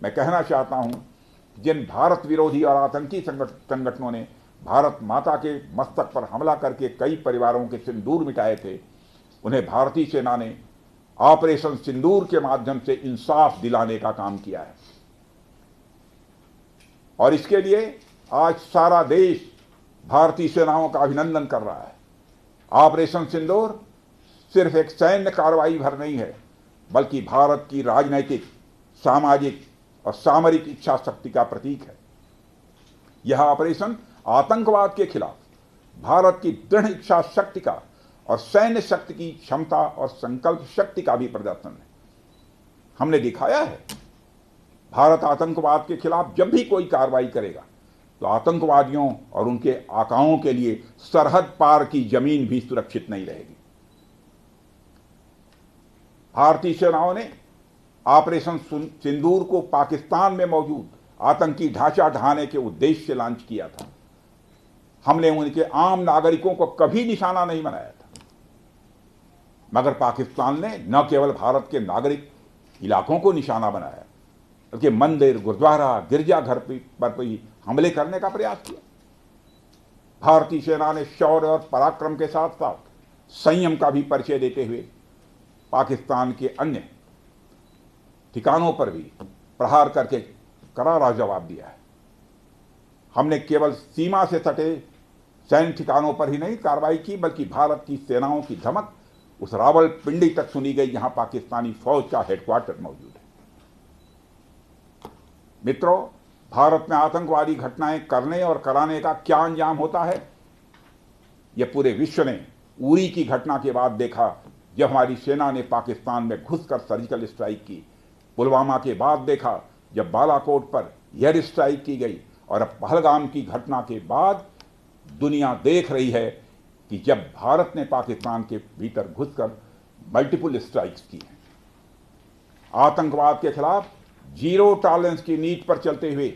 मैं कहना चाहता हूं, जिन भारत विरोधी और आतंकी संगठनों ने भारत माता के मस्तक पर हमला करके कई परिवारों के सिंदूर मिटाए थे, उन्हें भारतीय सेना ने ऑपरेशन सिंदूर के माध्यम से इंसाफ दिलाने का काम किया है। और इसके लिए आज सारा देश भारतीय सेनाओं का अभिनंदन कर रहा है। ऑपरेशन सिंदूर सिर्फ एक सैन्य कार्रवाई भर नहीं है, बल्कि भारत की राजनैतिक, सामाजिक और सामरिक इच्छा शक्ति का प्रतीक है। यह ऑपरेशन आतंकवाद के खिलाफ भारत की दृढ़ इच्छा शक्ति का और सैन्य शक्ति की क्षमता और संकल्प शक्ति का भी प्रदर्शन है। हमने दिखाया है, भारत आतंकवाद के खिलाफ जब भी कोई कार्रवाई करेगा तो आतंकवादियों और उनके आकाओं के लिए सरहद पार की जमीन भी सुरक्षित नहीं रहेगी। भारतीय सेनाओं ने ऑपरेशन सिंदूर को पाकिस्तान में मौजूद आतंकी ढांचा ढहाने के उद्देश्य से लॉन्च किया था। हमने उनके आम नागरिकों को कभी निशाना नहीं बनाया था, मगर पाकिस्तान ने न केवल भारत के नागरिक इलाकों को निशाना बनाया, बल्कि मंदिर, गुरुद्वारा, गिरजाघर पर भी हमले करने का प्रयास किया। भारतीय सेना ने शौर्य और पराक्रम के साथ साथ संयम का भी परिचय देते हुए पाकिस्तान के अन्य ठिकानों पर भी प्रहार करके करारा जवाब दिया है। हमने केवल सीमा से सटे सैन्य ठिकानों पर ही नहीं कार्रवाई की, बल्कि भारत की सेनाओं की धमक उस रावलपिंडी तक सुनी गई जहां पाकिस्तानी फौज का हेडक्वार्टर मौजूद है। मित्रों, भारत में आतंकवादी घटनाएं करने और कराने का क्या अंजाम होता है, यह पूरे विश्व ने उरी की घटना के बाद देखा, जब हमारी सेना ने पाकिस्तान में घुसकर सर्जिकल स्ट्राइक की। पुलवामा के बाद देखा, जब बालाकोट पर एयर स्ट्राइक की गई, और अब पहलगाम की घटना के बाद दुनिया देख रही है कि जब भारत ने पाकिस्तान के भीतर घुसकर मल्टीपल स्ट्राइक्स की हैं। आतंकवाद के खिलाफ जीरो टॉलरेंस की नीति पर चलते हुए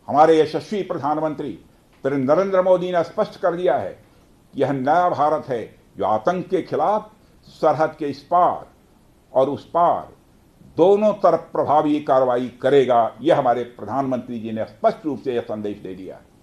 हमारे यशस्वी प्रधानमंत्री नरेंद्र मोदी ने स्पष्ट कर दिया है कि यह नया भारत है जो आतंक के खिलाफ सरहद के इस पार और उस पार दोनों तरफ प्रभावी कार्रवाई करेगा। यह हमारे प्रधानमंत्री जी ने स्पष्ट रूप से यह संदेश दे दिया है।